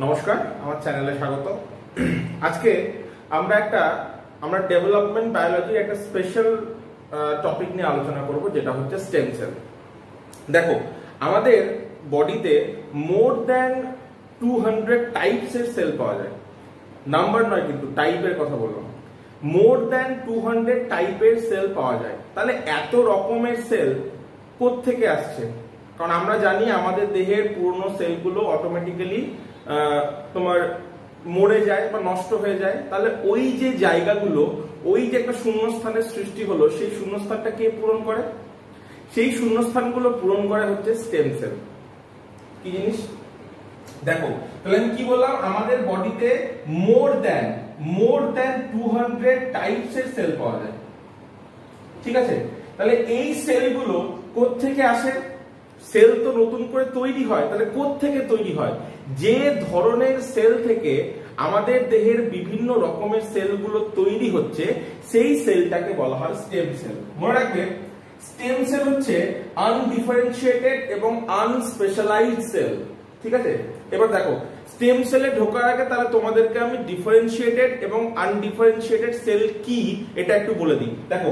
নমস্কার, আমার চ্যানেলে স্বাগত। আজকে আমরা ডেভেলপমেন্ট বায়োলজির একটা স্পেশাল টপিক নিয়ে আলোচনা করব, যেটা হচ্ছে স্টেম সেল। দেখো, আমাদের বডিতে মোর দ্যান 200 টাইপস এর সেল পাওয়া যায়। নাম্বার নয়, কিন্তু টাইপের কথা বললাম। মোর দ্যান 200 টাইপের সেল পাওয়া যায়। তাহলে এত রকমের সেল কোত্থেকে আসছে? কারণ আমরা জানি আমাদের দেহের পুরনো সেলগুলো অটোমেটিক্যালি তোমার মরে যায় বা নষ্ট হয়ে যায়। তাহলে ওই যে জায়গাগুলো, ওই যে একটা শূন্যস্থানের সৃষ্টি হলো, সেই শূন্যস্থানটা কে পূরণ করে? সেই শূন্যস্থানগুলো পূরণ করে হচ্ছে স্টেম সেল। কি জিনিস? দেখো, তাহলে আমি কি বললাম, আমাদের বডিতে মোর দ্যান 200 টাইপস এর সেল পাওয়া যায়। ঠিক আছে? তাহলে এই সেলগুলো কোত্থেকে আসে? সেল তো নতুন করে তৈরি হয়, তাহলে কোত্থেকে তৈরি হয়? যে ধরনের সেল থেকে আমাদের দেহের বিভিন্ন রকমের সেলগুলো তৈরি হচ্ছে, সেই সেলটাকে বলা হয় স্টেম সেল। মনে রাখবে, স্টেম সেল হচ্ছে আনডিফারেন্সিয়েটেড এবং আনস্পেশালাইজড সেল। ঠিক আছে? এবার দেখো, স্টেম সেলে ঢোকার আগে তাহলে তোমাদেরকে আমি ডিফারেন্সিয়েটেড এবং আনডিফারেন্সিয়েটেড সেল কি এটা একটু বলে দিই। দেখো,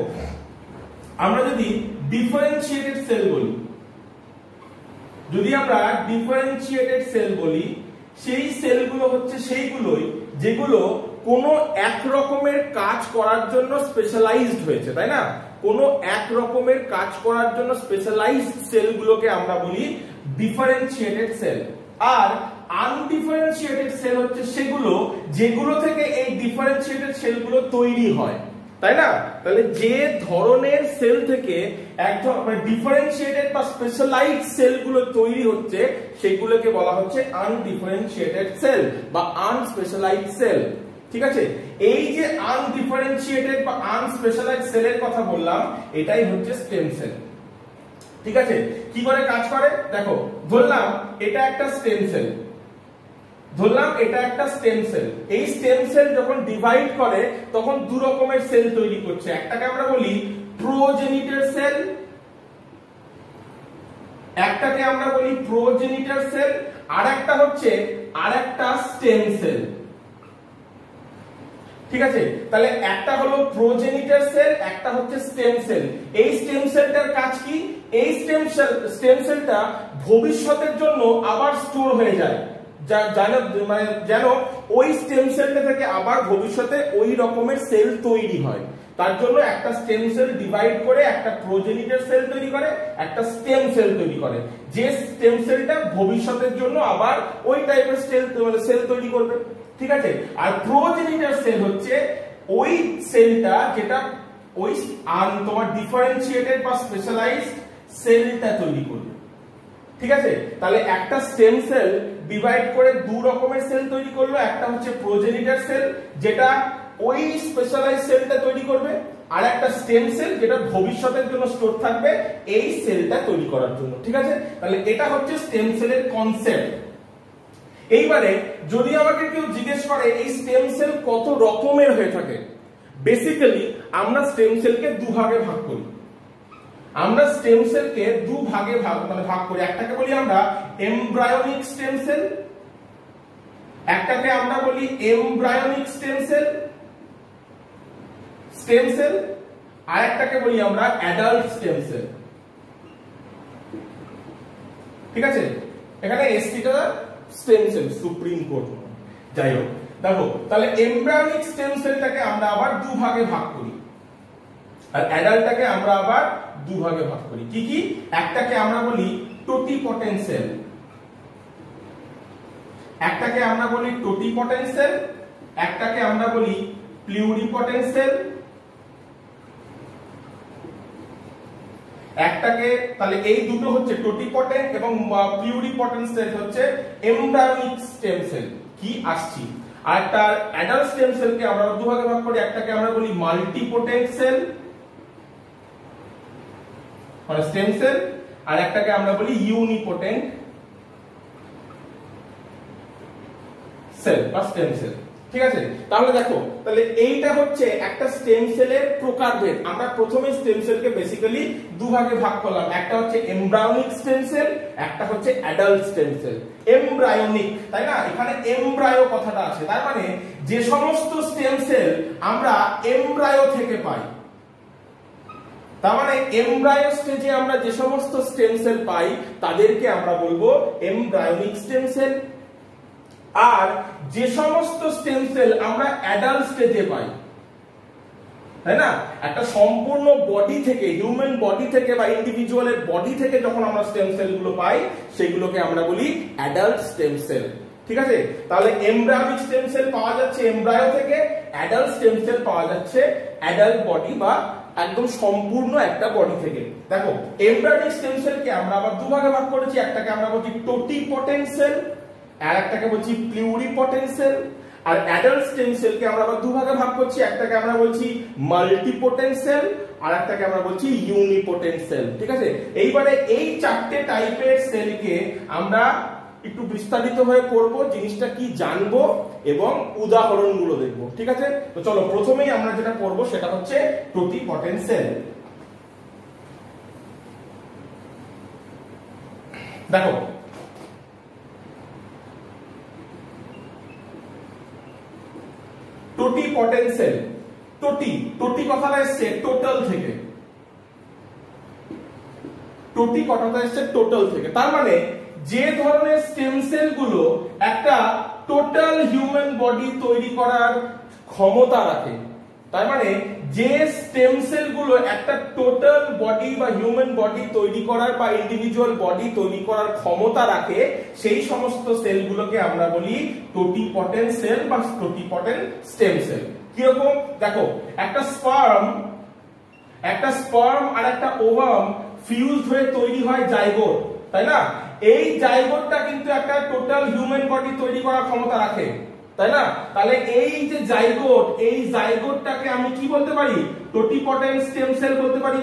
আমরা যদি ডিফারেন্সিয়েটেড সেল বলি, সেই সেলগুলো হচ্ছে সেইগুলোই যেগুলো কোনো এক রকমের কাজ করার জন্য স্পেশালাইজড হয়েছে, তাই না? কোনো এক রকমের কাজ করার জন্য স্পেশালাইজড সেলগুলোকে আমরা বলি ডিফারেন্সিয়েটেড সেল। আর আনডিফারেন্সিয়েটেড সেল হচ্ছে সেগুলো যেগুলো থেকে এই ডিফারেন্সিয়েটেড সেলগুলো তৈরি হয়, তাই না? তাহলে যে ধরনের সেল থেকে একদম ডিফারেন্সিয়েটেড বা স্পেশালাইজড সেলগুলো তৈরি হচ্ছে, সেগুলোকে বলা হচ্ছে আনডিফারেন্সিয়েটেড সেল বা আনস্পেশালাইজড সেল। ঠিক আছে? এই যে আনডিফারেন্সিয়েটেড বা আনস্পেশালাইজড সেলের কথা বললাম, এটাই হচ্ছে স্টেম সেল। ঠিক আছে? কি করে কাজ করে? দেখো, ধরলাম এটা একটা স্টেম সেল। এই স্টেম সেল যখন ডিভাইড করে, তখন দু রকমের সেল তৈরি করছে। একটাকে আমরা বলি প্রোজেনিটর সেল, আর একটা হচ্ছে স্টেম সেল। ঠিক আছে? তাহলে একটা হলো প্রোজেনিটর সেল, একটা হচ্ছে স্টেম সেল। এই স্টেম সেলটার কাজ কি? এই স্টেম সেলটা ভবিষ্যতের জন্য আবার স্টোর হয়ে যায়, যেন ওই স্টেম সেলটা থেকে আবার ভবিষ্যতে ওই রকমের সেল তৈরি হয়। তার জন্য একটা স্টেম সেল ডিভাইড করে একটা প্রোজেনিটর সেল তৈরি করে, একটা স্টেম সেল তৈরি করে, যে স্টেম সেলটা ভবিষ্যতের জন্য আবার ওই টাইপের সেল তৈরি করবে। ঠিক আছে? আর প্রোজেনিটর সেল হচ্ছে ওই সেলটা যেটা ওই তোমার ডিফারেন্সিয়েটেড বা স্পেশালাইজড সেলটা তৈরি করবে। ঠিক আছে? তাহলে একটা স্টেম সেল ডিভাইড করে দু রকমের সেল তৈরি করলো। একটা হচ্ছে প্রোজেনিটর সেল, যেটা ওই স্পেশালাইজড সেলটা তৈরি করবে, আর একটা স্টেম সেল যেটা ভবিষ্যতের জন্য স্টোর থাকবে এই সেলটা তৈরি করার জন্য। ঠিক আছে? তাহলে এটা হচ্ছে স্টেম সেলের কনসেপ্ট। এইবারে যদি আমাকে কেউ জিজ্ঞেস করে এই স্টেম সেল কত রকমের হয়ে থাকে, বেসিক্যালি আমরা স্টেম সেলকে দু ভাগে ভাগ করি। ভাগ করি। একটাকে বলি আমরা এমব্রায়োনিক স্টেম সেল, আর একটাকে বলি আমরা অ্যাডাল্ট স্টেম সেল। ঠিক আছে? এখানে এসটিটা স্টেম সেল, সুপ্রিম কোর্ট। যাই হোক, দেখো, তাহলে এমব্রায়োনিক স্টেম সেলটাকে আমরা আবার দু ভাগে ভাগ করি, আর অ্যাডাল্টটাকে আমরা আবার দু ভাগে ভাগ করি। কি কি? একটাকে আমরা বলি টোটিপটেন্ট সেল, একটাকে আমরা বলি প্লুরিপটেন্ট সেল, তাহলে এই দুটো হচ্ছে টোটিপটেন্ট এবং প্লুরিপটেন্ট সেল হচ্ছে এমব্রায়োনিক স্টেম সেল। কি আসছি? আর একটা অ্যাডাল্ট স্টেম সেলকে আমরা দু ভাগে ভাগ করি। একটাকে আমরা বলি মাল্টিপটেন্ট সেল মানে স্টেম সেল, আর একটাকে আমরা বলি ইউনিপটেন্ট সেল বা স্টেম সেল। ঠিক আছে, তাহলে দেখো, তাহলে এইটা হচ্ছে একটা স্টেম সেলের প্রকারভেদ। আমরা প্রথমে স্টেম সেলকে বেসিক্যালি দুভাগে ভাগ করলাম, একটা হচ্ছে এমব্রায়োনিক স্টেম সেল, একটা হচ্ছে অ্যাডাল্ট স্টেম সেল। এমব্রায়োনিক, তাই না, এখানে এমব্রায়ো কথাটা আছে, তার মানে যে সমস্ত স্টেম সেল আমরা এমব্রায়ো থেকে পাই, তার মানে এমব্রায়ো স্টেজে আমরা যে সমস্ত স্টেম সেল পাই তাদেরকে আমরা বলবো এমব্রায়োনিক স্টেম সেল। আর যে সমস্ত স্টেম সেল আমরা অ্যাডাল্ট স্টেজে পাই, তাই না, একটা সম্পূর্ণ বডি থেকে, হিউম্যান বডি থেকে বা ইন্ডিভিজুয়ালের বডি থেকে যখন আমরা স্টেম সেল গুলো পাই সেগুলোকে আমরা বলি অ্যাডাল্ট স্টেম সেল। ঠিক আছে, তাহলে এমব্রায়োনিক স্টেম সেল পাওয়া যাচ্ছে এমব্রায়ো থেকে, অ্যাডাল্ট স্টেম সেল পাওয়া যাচ্ছে অ্যাডাল্ট বডি বা একদম সম্পূর্ণ একটা বডি থেকে। দেখো, এমব্রায়োনিক স্টেম সেলকে আমরা আবার দুভাগে ভাগ করেছি, একটাকে আমরা বলছি টোটিপটেন্ট সেল, আর একটাকে বলছি প্লিউরিপটেন্ট সেল। আর অ্যাডাল্ট স্টেম সেলকে আমরা আবার দুভাগে ভাগ করছি, একটাকে আমরা বলছি মাল্টিপটেন্ট সেল, আর একটাকে আমরা বলছি ইউনিপটেন্ট সেল। ঠিক আছে, এইবারে এই চারটে টাইপের সেলকে আমরা একটু বিস্তারিত হয়ে পড়ব, জিনিসটা কি জানবো এবং উদাহরণগুলো দেখবো। ঠিক আছে, তো চলো প্রথমেই আমরা যেটা পড়বো সেটা হচ্ছে টোটিপটেন্ট সেল। দেখো, টোটিপটেন্ট সেল, টোটি কথাটা এসছে টোটাল থেকে, টোটি কথাটা এসছে টোটাল থেকে, তার মানে যে ধরনের স্টেম সেল গুলো একটা টোটাল হিউম্যান বডি তৈরি করার ক্ষমতা রাখে, তার মানে যে স্টেম সেল গুলো একটা টোটাল বডি বা হিউম্যান বডি তৈরি করার বা ইন্ডিভিজুয়াল বডি তৈরি করার ক্ষমতা রাখে, সেই সমস্ত সেলগুলোকে আমরা বলি টোটিপটেন্ট সেল বা টোটিপটেন্ট স্টেম সেল। কিরকম, দেখো, একটা স্পার্ম আর একটা ওভাম ফিউজড হয়ে তৈরি হয় জাইগোট, তাই না, এই জাইগোটটা কিন্তু একটা টোটাল হিউম্যান বডি তৈরি করার ক্ষমতা রাখে, তাই না, তাহলে এই যে জাইগোট, এই জাইগোটটাকে আমি কি বলতে পারি, টোটিপটেন্ট স্টেম সেল বলতে পারি।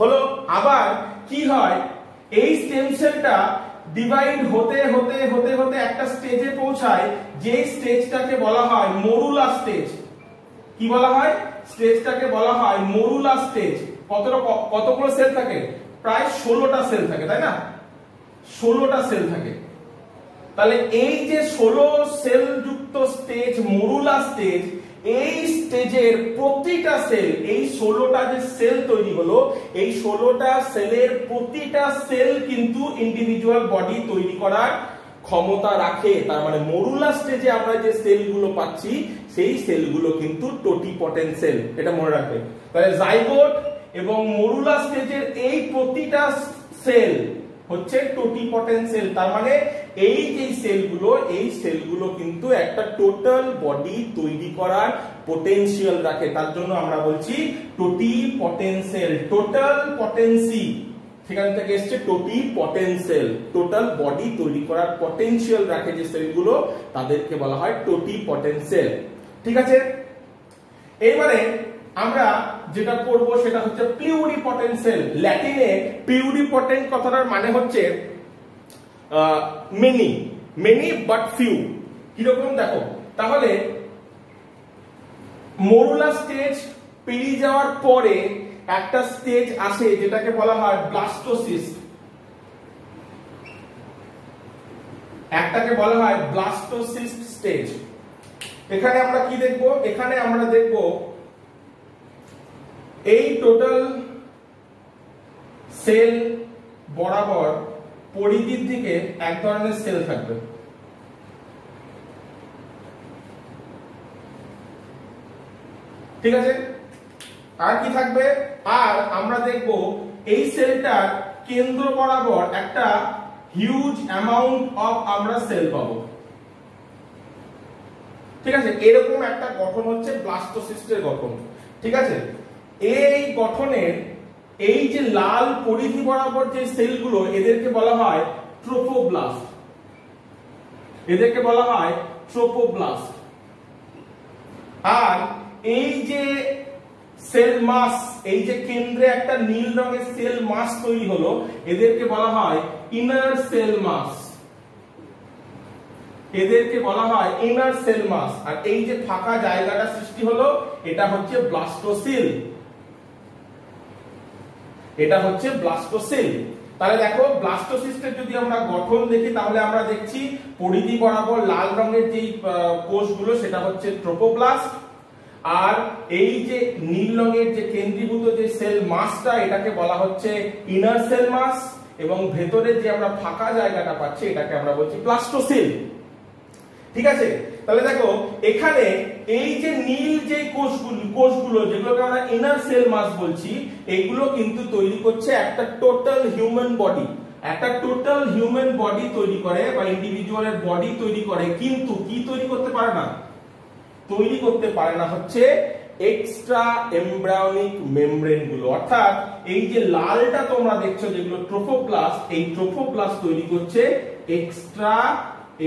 হলো, আবার কি হয়, এই স্টেম সেলটা ডিভাইড হতে হতে হতে হতে একটা স্টেজে পৌঁছায়, যে স্টেজটাকে বলা হয় মরুলা স্টেজ। কি বলা হয়, স্টেজটাকে বলা হয় মরুলা স্টেজ। কতগুলো সেল থাকে, প্রায় 16টা সেল থাকে, তাই না, 16টা সেল থাকে। তাহলে এই যে 16 সেল যুক্ত স্টেজ মরুলা স্টেজ, এই স্টেজের প্রতিটা সেল, এই 16টা যে সেল তৈরি হলো, এই 16টা সেলের প্রতিটা সেল কিন্তু ইন্ডিভিজুয়াল বডি তৈরি করার ক্ষমতা রাখে। তার মানে মরুলা স্টেজে আমরা যে সেলগুলো পাচ্ছি সেই সেলগুলো কিন্তু টোটিপটেন্ট সেল, এটা মনে রাখবে। তাহলে জাইগোট এবং মরুলা স্টেজের এই প্রতিটা সেল হচ্ছে টোটিপটেন্ট সেল, তার মানে এই যে সেলগুলো, এই সেলগুলো কিন্তু একটা টোটাল বডি তৈরি করার পটেনশিয়াল রাখে, তার জন্য আমরা বলছি টোটিপটেন্ট সেল। টোটাল পটেন্সি সেখান থেকে এসছে টোটিপটেন্ট সেল, টোটাল বডি তৈরি করার পটেনশিয়াল রাখে যে সেলগুলো, তাদেরকে বলা হয় টোটিপটেন্ট সেল। ঠিক আছে, এইবারে আমরা যেটা পড়ব সেটা হচ্ছে প্লিউরিপটেন্ট সেল। ল্যাটিনে প্লিউরিপটেন্ট কথাটার মানে হচ্ছে মেনি বাট ফিউ। কিরকম, দেখো, তাহলে মরুলা স্টেজ পেরিয়ে যাওয়ার পরে একটা স্টেজ আসে যেটাকে বলা হয় ব্লাস্টোসিস, একটাকে বলা হয় ব্লাস্টোসিস স্টেজ। এখানে আমরা কি দেখব, এখানে আমরা দেখব এই টোটাল সেল বরাবর পরিধির দিকে এক ধরনের সেল থাকবে, ঠিক আছে, আর কি থাকবে, আর আমরা দেখব এই সেলটার কেন্দ্র বরাবর একটা হিউজ অ্যামাউন্ট অফ আমরা সেল পাবো। ঠিক আছে, এরকম একটা গঠন হচ্ছে ব্লাস্টোসিস্টের গঠন। ঠিক আছে, এই গঠনের এই যে লাল পরিধি বরাবর যে সেলগুলো, এদেরকে বলা হয় ট্রোফোব্লাস্ট, এদেরকে বলা হয় ট্রোফোব্লাস্ট। আর এই যে সেল মাস, এই যে কেন্দ্রে একটা নীল রঙের সেল মাস তৈরি হলো, এদেরকে বলা হয় ইনার সেল মাস। এদেরকে বলা হয় ইনার সেল মাস। আর এই যে ফাঁকা জায়গাটা সৃষ্টি হলো এটা হচ্ছে ব্লাস্টোসিল, এটা হচ্ছে ব্লাস্টোসিল। তাহলে দেখো ব্লাস্টোসিস্টের যদি আমরা গঠন দেখি তাহলে আমরা দেখছি পরিধি বরাবর লাল রঙের যে কোষগুলো সেটা হচ্ছে ট্রোপোপ্লাস্ট, আর এই যে নীল রঙের যে কেন্দ্রীভূত যে সেল মাসটা এটাকে বলা হচ্ছে ইনার সেল মাস, এবং ভেতরে যে আমরা ফাঁকা জায়গাটা পাচ্ছি এটাকে আমরা বলছি ব্লাস্টোসিল। ঠিক আছে, তাহলে দেখো এখানে এই যে নীল যে কোষগুলো যেগুলোকে আমরা ইনার সেল মাস বলছি, এগুলো কিন্তু তৈরি করছে একটা টোটাল হিউম্যান বডি, একটা টোটাল হিউম্যান বডি তৈরি করে বা ইন্ডিভিজুয়ালের বডি তৈরি করে, কিন্তু কি তৈরি করতে পারে না? তৈরি করতে পারে না হচ্ছে এক্সট্রা এমব্রায়োনিক মেমব্রেন গুলো। অর্থাৎ এই যে লালটা তোমরা দেখছো যেগুলো ট্রোফোপ্লাস্ট, এই ট্রোফোপ্লাস্ট তৈরি করছে এক্সট্রা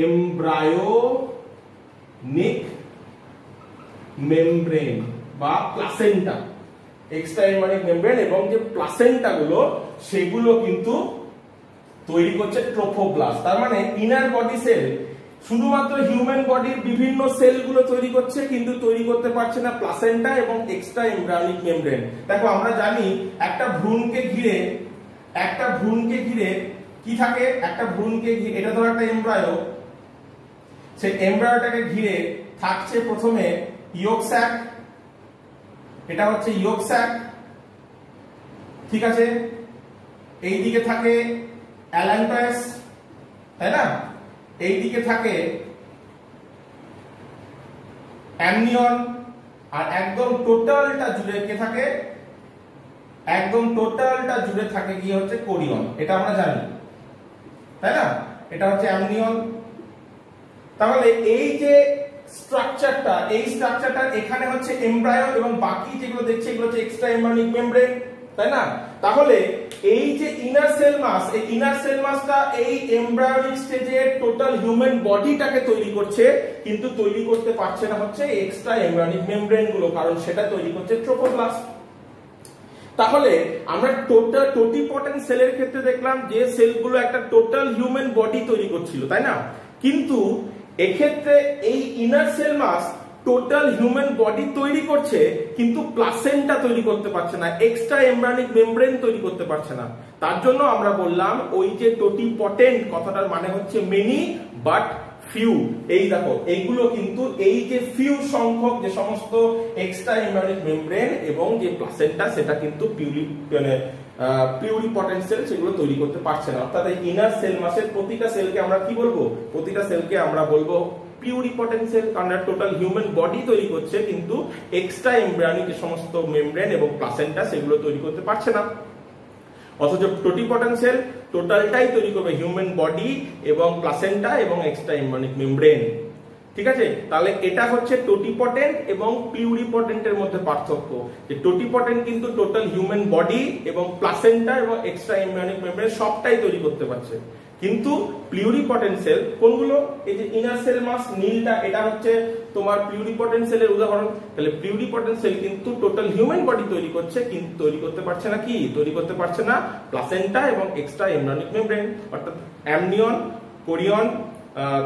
এমব্রায়োনিক মেমব্রেন বা প্লাসেন্টা, এক্সট্রা এমব্রায়োনিক মেমব্রেন, এবং যে প্লাসেন্টা গুলো সেগুলো কিন্তু তৈরি করছে ট্রোফোপ্লাস্ট। তার মানে ইনার বডি সেল শুধুমাত্র হিউম্যান বডির বিভিন্ন সেলগুলো তৈরি করছে, কিন্তু তৈরি করতে পারছে না প্লাসেন্টা এবং এক্সট্রা এমব্রায়োনিক মেমব্রেন। দেখো আমরা জানি একটা ভ্রূণকে ঘিরে কি থাকে? একটা ভ্রূণকে ঘিরে, এটা ধরো একটা এমব্রায়ো, সেই এমব্রায়োটাকে ঘিরে থাকছে প্রথমে ইয়ক স্যাক, এটা হচ্ছে ইয়ক স্যাক। ঠিক আছে, এই দিকে থাকে অ্যালান্টাস, তাই না? এই দিকে থাকে অ্যামনিয়ন, আর একদম টোটালটা জুড়ে কে থাকে? একদম টোটালটা জুড়ে থাকে কি হচ্ছে কোরিয়ন, এটা আমরা জানি, তাই না? এটা হচ্ছে অ্যামনিয়ন। তাহলে এই যে স্ট্রাকচারটা, এই স্ট্রাকচারটা এখানে হচ্ছে এমব্রায়ো, এবং বাকি যেগুলো দেখছে এগুলো হচ্ছে এক্সট্রা এমব্রায়োনিক মেমব্রেন, তাই না? তাহলে এই যে ইনার সেল মাস, এই ইনার সেল মাসটা এই এমব্রায়োনিক স্টেজে টোটাল হিউম্যান বডিটাকে তৈরি করছে, কিন্তু তৈরি করতে পারছে না হচ্ছে এক্সট্রা এমব্রায়োনিক মেমব্রেন গুলো, কারণ সেটা তৈরি করছে ট্রোফোপ্লাস্ট। তাহলে আমরা টোটিপটেন্ট সেলের ক্ষেত্রে দেখলাম যে সেলগুলো একটা টোটাল হিউম্যান বডি তৈরি করছিল, তাই না? কিন্তু এক্ষেত্রে এই inner cell mass total human body তৈরি করছে, কিন্তু প্লাসেন্টা তৈরি করতে পারছে না, এক্সট্রা এমব্রায়োনিক মেমব্রেন তৈরি করতে পারছে না। তার জন্য আমরা বললাম ওই যে টোটিপটেন্ট কথাটার মানে হচ্ছে মেনি বাট ফিউ। এই দেখো এইগুলো কিন্তু এই যে ফিউ সংখ্যক যে সমস্ত এক্সট্রা এমব্রায়োনিক মেমব্রেন এবং যে প্লাসেন্টা সেটা কিন্তু প্লিউরিপটেন্ট সেল সেগুলো তৈরি করতে পারছে না। অর্থাৎ এই ইনার সেল মাসের প্রতিটা সেলকে আমরা কি বলবো? প্রতিটা সেলকে আমরা বলবো প্লিউরিপটেন্ট সেল, কারণ টোটাল হিউম্যান বডি তৈরি করছে, কিন্তু এক্সট্রা এমব্রায়োনিক যে সমস্ত মেমব্রেন এবং প্লাসেন্টা সেগুলো তৈরি করতে পারছে না। অথচ টোটিপটেন্ট সেল টোটালটাই তৈরি করবে, হিউম্যান বডি এবং প্লাসেন্টা এবং এক্সট্রা এমব্রায়োনিক মেমব্রেন। ঠিক আছে, তাহলে এটা হচ্ছে টোটিপটেন্ট এবং প্লিউরিপটেন্টের মধ্যে পার্থক্য, যে টোটিপটেন্ট কিন্তু টোটাল হিউম্যান বডি এবং প্লাসেন্টা এবং এক্সট্রা এমব্রায়োনিক মেমব্রেন সবটাই তৈরি করতে পারছে, কিন্তু প্লিউরিপটেন্ট সেল কোনগুলো? এই যে ইনার সেল মাস নীলটা, এটা হচ্ছে তোমার প্লিউরিপটেন্ট সেলের উদাহরণ। তাহলে প্লিউরিপটেন্ট সেল কিন্তু টোটাল হিউম্যান বডি তৈরি করছে, কিন্তু তৈরি করতে পারছে না কি? তৈরি করতে পারছে না প্লাসেন্টা এবং এক্সট্রা এমব্রায়োনিক মেমব্রেন, অর্থাৎ অ্যামনিয়ন, কোরিয়ন,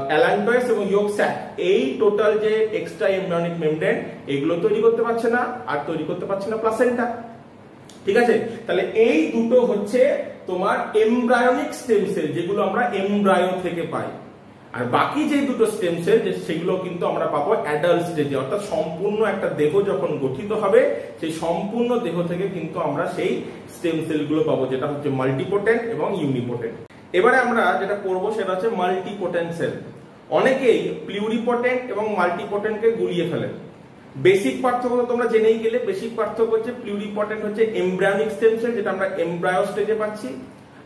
অ্যালান্টয়েস এবং ইয়ক স্যাক, এই টোটাল যে এক্সট্রা এমব্রায়োনিক মেমব্রেন এগুলো তৈরি করতে পারছে না, আর তৈরি করতে পারছে না প্লাসেন্টা। ঠিক আছে, তাহলে এই দুটো হচ্ছে তোমার এমব্রায়োনিক স্টেম সেল, যেগুলো আমরা এমব্রায়ো থেকে পাই। আর বাকি যে দুটো স্টেম সেল সেগুলো কিন্তু আমরা পাবো অ্যাডাল্ট স্টেজে, অর্থাৎ সম্পূর্ণ একটা দেহ যখন গঠিত হবে সেই সম্পূর্ণ দেহ থেকে কিন্তু আমরা সেই স্টেম সেলগুলো পাবো, যেটা হচ্ছে মাল্টিপোটেন্ট এবং ইউনিপোটেন্ট। এবারে আমরা যেটা পড়বো সেটা হচ্ছে মাল্টিপোটেন্ট সেল। অনেকেই প্লিউরিপটেন্ট এবং মাল্টিপোটেন্টকে গুলিয়ে ফেলে। বেসিক পার্থক্য তোমরা জেনেই গেলে। বেসিক পার্থক্য হচ্ছে প্লিউরিপটেন্ট হচ্ছে এমব্রায়োনিক স্টেম সেল, যেটা আমরা এমব্রায়ো স্টেজে পাচ্ছি,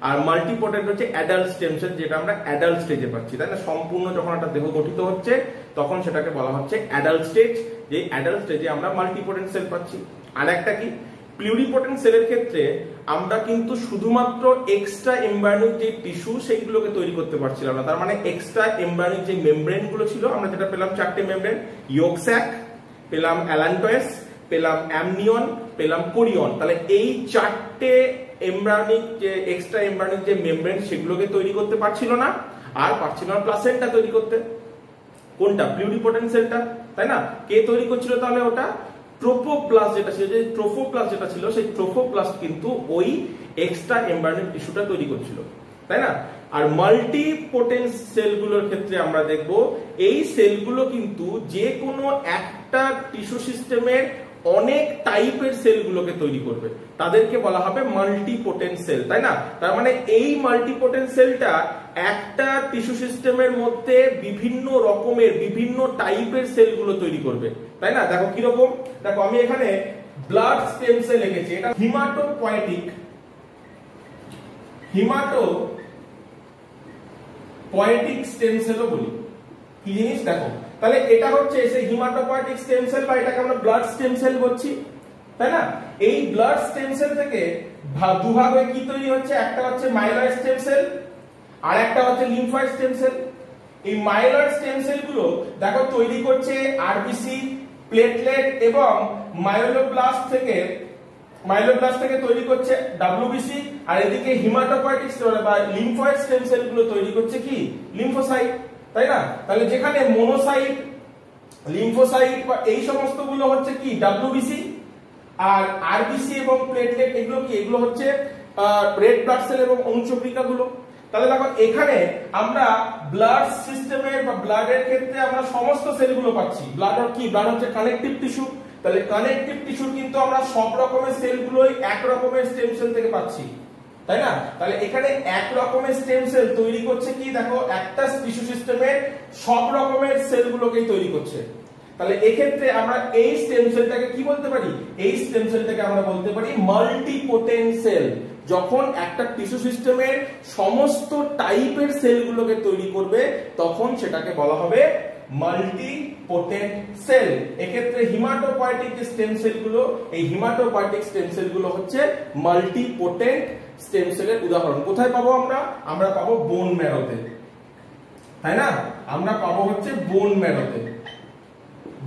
আর মাল্টিপোটেন্ট হচ্ছে অ্যাডাল্ট স্টেম সেল, যেটা আমরা অ্যাডাল্ট স্টেজে পাচ্ছি, তাই না? সম্পূর্ণ যখন একটা দেহ গঠিত হচ্ছে তখন সেটাকে বলা হচ্ছে অ্যাডাল্ট স্টেজ, যে অ্যাডাল্ট স্টেজে আমরা মাল্টিপোটেন্ট সেল পাচ্ছি। আর একটা কি, প্লিউরিপটেন্ট সেলের ক্ষেত্রে আমরা কিন্তু শুধুমাত্র এক্সট্রা এমব্রায়োনিক যে টিস্যু সেইগুলোকে তৈরি করতে পারছিলাম না। তার মানে এক্সট্রা এমব্রায়োনিক যে মেমব্রেন গুলো ছিল, আমরা যেটা পেলাম চারটে মেমব্রেন, ইয়ক স্যাক, পেলাম অ্যালান্টয়েস, পেলাম অ্যামনিয়ন, পেলাম কোরিয়ন। তাহলে এই চারটে এমব্রায়োনিক যে এক্সট্রা এমব্রায়োনিক যে মেমব্রেন সেগুলোকে তৈরি করতে পারছিল না, আর পারছিল না প্লাসেন্টা তৈরি করতে। কোনটা? প্লুরিপোটেন্ট সেলটা, তাই না? কে তৈরি করছিল তাহলে? ওটা ট্রোফোপ্লাস্ট যেটা ছিল, যে ট্রোফোপ্লাস্ট যেটা ছিল সেই ট্রোফোপ্লাস্ট কিন্তু ওই এক্সট্রা এমব্রায়োনিক টিস্যুটা তৈরি করছিল, তাই না? আর মাল্টিপোটেন্ট সেলগুলোর ক্ষেত্রে আমরা দেখব এই সেলগুলো কিন্তু যে কোনো একটা টিস্যু সিস্টেমের অনেক টাইপের সেলগুলোকে তৈরি করবে, তাদেরকে বলা হবে মাল্টিপোটেন্ট সেল, তাই না? তার মানে এই মাল্টিপোটেন্ট সেলটা একটা টিস্যু সিস্টেমের মধ্যে বিভিন্ন রকমের বিভিন্ন টাইপের সেলগুলো তৈরি করবে, তাই না? দেখো কিরকম, দেখো আমি এখানে ব্লাড স্টেম সেল লিখেছি, এটা হিমাটোপয়েটিক স্টেম সেলও বলি। কি জিনিস দেখো, তাহলে এটা হচ্ছে সেই হিমাটোপয়েটিক স্টেম সেল, বা এটাকে আমরা ব্লাড স্টেম সেল বলছি, তাই না? এই ব্লাড স্টেম সেল থেকে দুভাগ হয়ে কি তৈরি হচ্ছে, একটা হচ্ছে মাইলয়েড স্টেম সেল আর একটা হচ্ছে লিম্ফয়েড স্টেম সেল। এই মাইলয়েড স্টেম সেলগুলো দেখো তৈরি করছে আরবিসি, প্লেটলেট এবং মায়োলোব্লাস্ট থেকে তৈরি করছে ডব্লিউবিসি, আর এদিকে হিমাটোপয়েটিক বা লিম্ফয়েড স্টেম সেলগুলো তৈরি করছে কি? লিম্ফোসাইট, তাই না? তাহলে যেখানে মোনোসাইট, লিম্ফোসাইট বা এই সমস্ত গুলো হচ্ছে কি? ডব্লিউবিসি, আর আরবিসি এবং প্লেটলেট এগুলো কি? এগুলো হচ্ছে রেড ব্লাড সেল এবং অনুচক্রিকা গুলো। তাহলে দেখো এখানে আমরা ব্লাড সিস্টেমের বা ব্লাডের ক্ষেত্রে আমরা সমস্ত সেলগুলো পাচ্ছি। ব্লাড কি? ব্লাড হচ্ছে কানেকটিভ টিস্যু, তাহলে কানেকটিভ টিস্যুর কিন্তু আমরা সব রকমের সেলগুলোই এক রকমের স্টেম সেল থেকে পাচ্ছি, তাই না? তাহলে এখানে এক রকমের স্টেম সেল তৈরি করছে কি? দেখো একটা টিস্যু সিস্টেমের সব রকমের সেলগুলোকেই তৈরি করছে। তাহলে এক্ষেত্রে আমরা এই স্টেম সেলটাকে কি বলতে পারি? এই স্টেম সেলটাকে আমরা বলতে পারি মাল্টিপোটেন্ট সেল। যখন একটা টিস্যু সিস্টেমের সমস্ত টাইপের সেলগুলোকে তৈরি করবে তখন সেটাকে বলা হবে মাল্টিপোটেন্ট সেল। এক্ষেত্রে হিমাটোপয়েটিক স্টেম সেলগুলো, এই হিমাটোপয়েটিক স্টেম সেলগুলো হচ্ছে মাল্টিপোটেন্ট স্টেম সেলের উদাহরণ। কোথায় পাবো আমরা? আমরা পাবো বোন ম্যারোতে, তাই না? আমরা পাবো হচ্ছে বোন ম্যারোতে।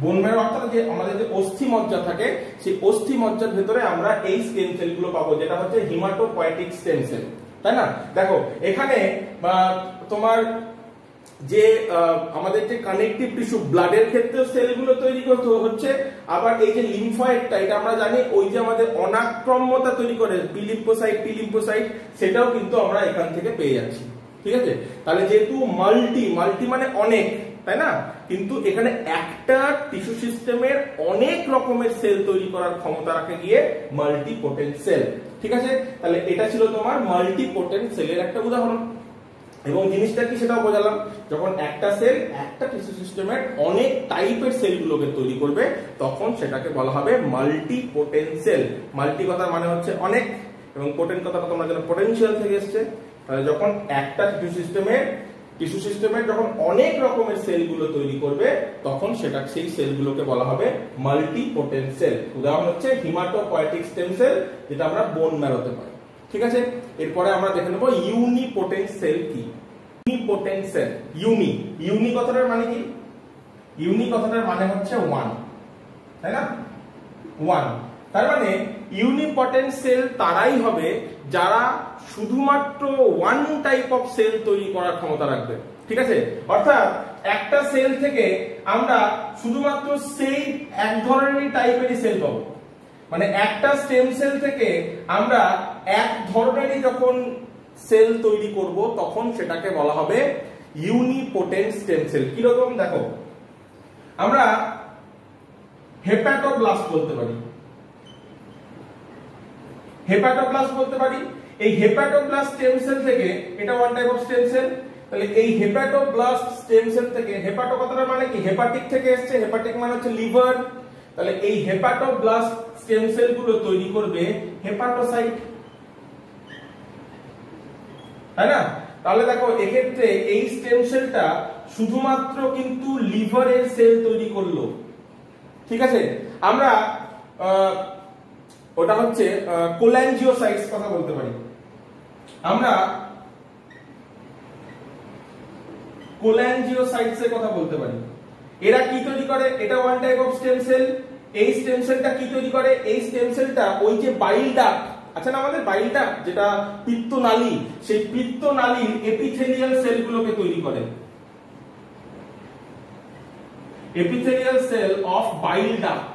বোন ম্যারো অর্থাৎ যে আমাদের যে অস্থি মজ্জা থাকে সেই অস্থি মজ্জার ভেতরে আমরা এই স্টেম সেলগুলো পাবো, যেটা হচ্ছে হিমাটোপয়েটিক স্টেম সেল, তাই না? দেখো এখানে তোমার যে আমাদের যে কানেকটিভ টিস্যু ব্লাডের ক্ষেত্রে সেলগুলো তৈরি করতে হচ্ছে, আবার এই যে লিম্ফয়েডটা, এটা আমরা জানি ওই যে আমাদের অনাক্রম্যতা তৈরি করে বি লিম্ফোসাইট, সেটাও কিন্তু আমরা এখান থেকে পেয়ে যাচ্ছি, ঠিক আছে? তাহলে যেহেতু মাল্টি মানে অনেক, তাই না? কিন্তু এখানে একটা টিস্যু সিস্টেমের অনেক রকমের সেল তৈরি করার ক্ষমতা রাখে গিয়ে মাল্টিপোটেন্ট সেল, ঠিক আছে? তাহলে এটা ছিল তোমার মাল্টিপোটেন্ট সেলের একটা উদাহরণ। এবং জিনিসটা কি সেটাও বোঝালাম, যখন একটা সেল একটা টিস্যু সিস্টেমের অনেক টাইপের সেলগুলোকে তৈরি করবে তখন সেটাকে বলা হবে মাল্টিপোটেন্ট সেল। মাল্টি কথার মানে হচ্ছে অনেক, এবং পোটেন্ট কথাটা তোমরা জানো পোটেনশিয়াল থেকে এসেছে। তাহলে যখন একটা টিস্যু সিস্টেমের যখন অনেক রকমের সেলগুলো তৈরি করবে তখন সেটা সেই সেলগুলোকে বলা হবে মাল্টিপোটেন্ট সেল। উদাহরণ হচ্ছে হিমাটোপয়েটিক স্টেম সেল, যেটা আমরা বোন ম্যারোতে পাই, ঠিক আছে? এরপরে আমরা দেখে নেব ইউনিপোটেন্ট সেল কি। ইউনিপোটেন্ট সেল, ইউনি কথাটার মানে কি? ইউনি কথাটার মানে হচ্ছে ওয়ান, তাই না? ওয়ান, তার মানে ইউনিপোটেন্ট সেল তারাই হবে যারা শুধুমাত্র ওয়ান টাইপ অফ সেল তৈরি করার ক্ষমতা রাখবে, ঠিক আছে? অর্থাৎ একটা সেল থেকে আমরা শুধুমাত্র সেই এক ধরনের টাইপেরই সেল পাবো, মানে একটা স্টেম সেল থেকে আমরা এক ধরনেরই যখন সেল তৈরি করব তখন সেটাকে বলা হবে ইউনিপোটেন্ট স্টেম সেল। কিরকম দেখো, আমরা হেপাটোব্লাস্ট বলতে পারি, এই হেপাটোব্লাস্ট স্টেম সেল থেকে, এটা one type of stem cell. তাহলে এই হেপাটোব্লাস্ট স্টেম সেল থেকে, হেপাটো কথাটা মানে কি? হেপাটিক থেকে এসেছে, হেপাটিক মানে হচ্ছে লিভার। তাহলে এই হেপাটোব্লাস্ট স্টেম সেলগুলো তৈরি করবে হেপাটোসাইট, তাই না? তাহলে দেখো এক্ষেত্রে এই স্টেম সেলটা শুধুমাত্র কিন্তু লিভারের সেল তৈরি করলো, ঠিক আছে? আমরা ওটা হচ্ছে কোল্যাঞ্জিওসাইটস কথা বলতে পারি, আমরা কোল্যাঞ্জিওসাইটস এর কথা বলতে পারি। এরা কি তৈরি করে? এটা one type of stem cell. এই স্টেম সেলটা কি তৈরি করে? এই স্টেম সেলটা ওই যে বাইল ডাক্ট আছে না আমাদের, বাইল ডাক্ট যেটা পিত্তনালী, সেই পিত্তনালীর এপিথেলিয়াল সেলগুলোকে তৈরি করে, epithelial cell of bile duct.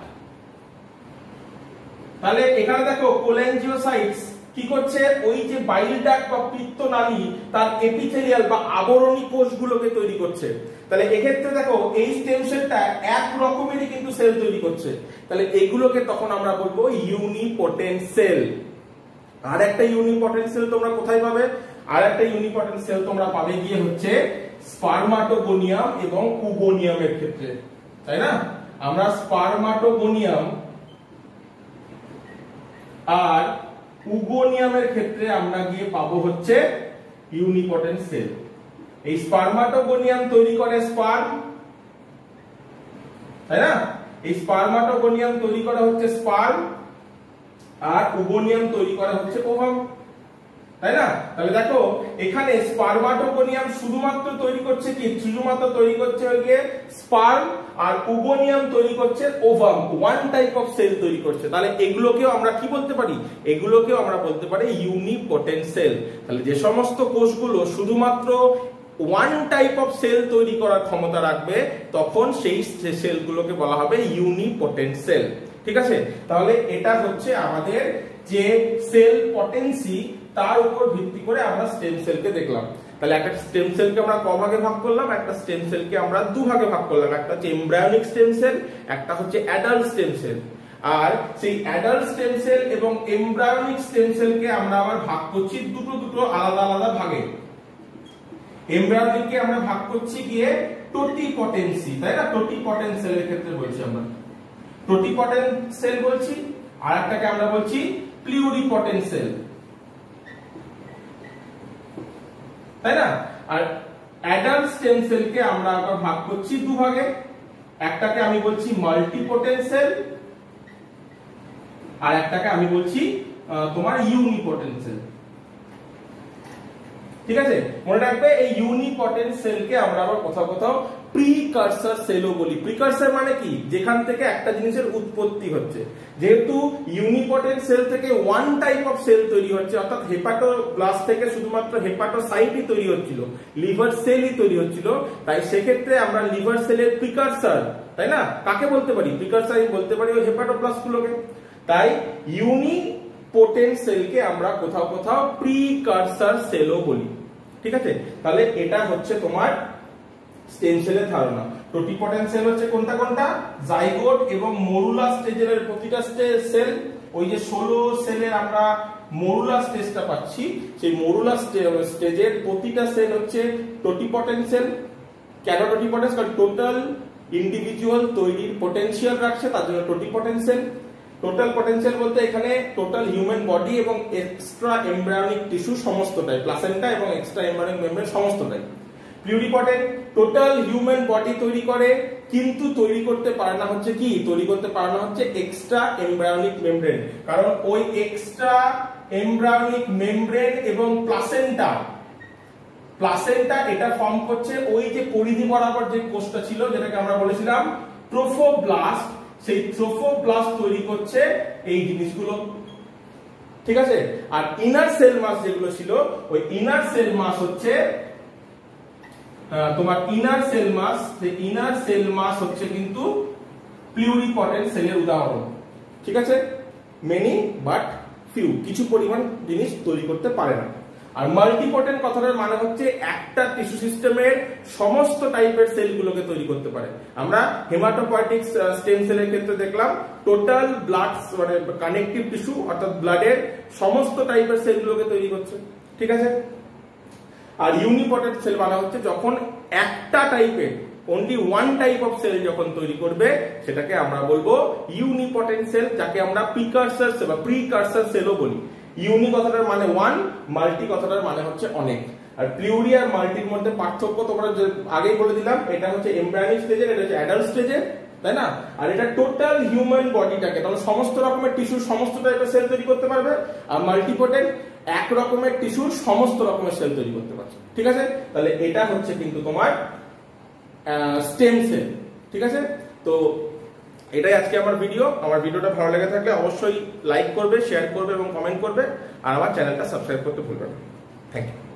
তাহলে এখানে দেখো কোলেঞ্জিওসাইটস কি করছে, ওই যে বাইল ডাক্ট বা পিত্তনালী তার এপিথেলিয়াল বা আবরণী কোষগুলোকে তৈরি করছে। তাহলে এক্ষেত্রে দেখো এই স্টেম সেলটা এক রকমেরই কিন্তু সেল তৈরি করছে, তাহলে এগুলোকে তখন আমরা বলবো ইউনিপোটেন্ট সেল। আর একটা ইউনিপোটেন্ট সেল তোমরা কোথায় পাবে, আর একটা ইউনিপোটেন্ট সেল তোমরা পাবে গিয়ে হচ্ছে স্পারমাটোগোনিয়াম এবং উগোনিয়ামের ক্ষেত্রে, তাই না? আমরা স্পারমাটোগোনিয়াম আর উগোনিয়ামের ক্ষেত্রে আমরা গিয়ে পাবো হচ্ছে ইউনিপোটেন্ট সেল। এই স্পারমাটোগোনিয়াম তৈরি করে স্পার্ম, তাই না? এই স্পারমাটোগোনিয়াম তৈরি করা হচ্ছে স্পার্ম, আর উগোনিয়াম তৈরি করা হচ্ছে ওভাম, তাই না? তাহলে দেখো এখানে স্পারমাটোগোনিয়াম শুধুমাত্র তৈরি করছে কি, শুধুমাত্র তৈরি করছে গিয়ে স্পার্ম, আর উগোনিয়াম তৈরি করছে ovum, one type of cell তৈরি করছে। তাহলে এগুলোকেও আমরা কি বলতে পারি, এগুলোকেও আমরা বলতে পারি ইউনিপোটেন্ট সেল। তাহলে যে সমস্ত কোষগুলো শুধুমাত্র ওয়ান টাইপ অফ সেল তৈরি করার ক্ষমতা রাখবে তখন সেই সেলগুলোকে বলা হবে ইউনিপোটেন্ট সেল। ঠিক আছে? তাহলে এটা হচ্ছে আমাদের যে সেল পটেন্সি, তার উপর ভিত্তি করে আমরা স্টেম সেলকে দেখলাম। তাহলে একটা স্টেম সেলকে আমরা ক ভাগে ভাগ করলাম, একটা স্টেম সেলকে আমরা দু ভাগে ভাগ করলাম, একটা হচ্ছে এমব্রায়োনিক স্টেম সেল, একটা হচ্ছে অ্যাডাল্ট স্টেম সেল। আর সেই অ্যাডাল্ট স্টেম সেল এবং এমব্রায়োনিক স্টেম সেলকে আমরা আবার ভাগ করছি দুটো আলাদা আলাদা ভাগে। এমব্রায়োনিককে আমরা ভাগ করছি গিয়ে টোটিপটেন্সি, তাই না? টোটিপটেন্ট সেলের ক্ষেত্রে বলছি আমরা টোটিপটেন্ট সেল বলছি, আর একটাকে আমরা বলছি প্লিউরিপটেন্ট সেল, তাই না? আর অ্যাডাল্ট স্টেম সেলকে আমরা আবার ভাগ করছি দু ভাগে, একটাকে আমি বলছি মাল্টিপোটেন্ট সেল, আর একটাকে আমি বলছি তোমার ইউনিপোটেন্ট সেল। ঠিক আছে? মনে রাখবে এই ইউনিপোটেন্ট সেলকে আমরা আবার কোথাও কোথাও প্রিকারসর সেলও বলি। প্রিকারসর মানে কি, যেখান থেকে একটা জিনিসের উৎপত্তি হচ্ছে। যেহেতু ইউনিপোটেন্ট সেল থেকে ওয়ান টাইপ অফ সেল তৈরি হচ্ছে, অর্থাৎ হেপাটোব্লাস্ট থেকে শুধুমাত্র হেপাটোসাইটই তৈরি হচ্ছিল, লিভার সেলই তৈরি হচ্ছিল, তাই সেক্ষেত্রে আমরা লিভার সেলের প্রিকারসর, তাই না, কাকে বলতে পারি? প্রিকারসর বলতে পারি ওই হেপাটোব্লাস্ট গুলোকে। তাই ইউনিপোটেন্ট সেলকে আমরা কোথাও কোথাও প্রিকারসর সেলও বলি। ঠিক আছে? তাহলে এটা হচ্ছে তোমার স্টেম সেলের ধারণা। টোটিপটেন্ট সেল হচ্ছে কোনটা কোনটা, জাইগোট এবং মরুলা স্টেজের প্রতিটা সেল, ওই যে 16 সেলের আমরা মরুলা স্টেজটা পাচ্ছি, সেই মরুলা স্টেজের প্রতিটা সেল হচ্ছে টোটিপটেন্ট সেল। কেন টোটিপটেন্ট? কারণ টোটাল ইন্ডিভিজুয়াল তৈরির পটেনশিয়াল রাখছে, তার জন্য টোটিপটেন্ট সেল। টোটাল পটেনশিয়াল বলতে এখানে টোটাল হিউম্যান বডি এবং এক্সট্রা এমব্রায়োনিক টিস্যু সমস্তটাই, প্লাসেন্টা এবং এক্সট্রা এমব্রায়োনিক মেমব্রেন সমস্তটাই। প্লিউরিপটেন্ট টোটাল হিউম্যান বডি তৈরি করে, কিন্তু তৈরি করতে পারে না হচ্ছে কি, তৈরি করতে পারে না হচ্ছে এক্সট্রা এমব্রায়োনিক মেমব্রেন। কারণ ওই এক্সট্রা এমব্রায়োনিক মেমব্রেন এবং প্লাসেন্টা এটা ফর্ম করছে ওই যে পরিধি বরাবর যে কোষটা ছিল, যেটাকে আমরা বলেছিলাম ট্রোফোব্লাস্ট, সেই ট্রোফোব্লাস্ট তৈরি করছে এই জিনিসগুলো। ঠিক আছে? আর ইনার সেল মাস যেগুলো ছিল, ওই ইনার সেল মাস হচ্ছে তোমার ইনার সেল মাস হচ্ছে কিন্তু প্লিউরিপটেন্ট সেলের উদাহরণ। ঠিক আছে? মেনি বাট ফিউ, কিছু পরিমাণ জিনিস তৈরি করতে পারে না। আর মাল্টিপোটেন্ট কথাটার মানে হচ্ছে একটা টিস্যু সিস্টেমের সমস্ত টাইপের সেলগুলোকে তৈরি করতে পারে। আমরা হেমাটোপয়েটিক স্টেম সেলের ক্ষেত্রে দেখলাম টোটাল ব্লাড মানে কানেকটিভ টিস্যু অর্থাৎ ব্লাডের সমস্ত টাইপের সেলগুলোকে তৈরি করছে। ঠিক আছে? আর ইউনিপোটেন্ট সেল বলা হচ্ছে যখন একটা টাইপের only one type of cell যখন তৈরি করবে সেটাকে আমরা বলবো ইউনিপোটেন্ট সেল, যাকে আমরা প্রিকারসর বা প্রিকারসর সেলও বলি। ইউনি কথাটার মানে ওয়ান, মাল্টি কথাটার মানে হচ্ছে অনেক। আর প্লিউরি আর মাল্টির মধ্যে পার্থক্য তোমরা আগেই বলে দিলাম, এটা হচ্ছে এমব্রায়োনিক স্টেজের, এটা হচ্ছে অ্যাডাল্ট স্টেজের, তাই না? আর এটা টোটাল হিউম্যান বডিটাকে, তাহলে সমস্ত রকমের টিস্যুর সমস্ত টাইপের সেল তৈরি করতে পারবে। আর মাল্টিপোটেন্ট এক রকমের টিস্যুর সমস্ত রকমের সেল তৈরি করতে পারছে। ঠিক আছে? তাহলে এটা হচ্ছে কিন্তু তোমার স্টেম সেল। ঠিক আছে? তো এটাই আজকে আমার ভিডিও। আমার ভিডিওটা ভালো লেগে থাকলে অবশ্যই লাইক করবে, শেয়ার করবে এবং কমেন্ট করবে, আর আমার চ্যানেলটা সাবস্ক্রাইব করতে ভুলবেন না। Thank you.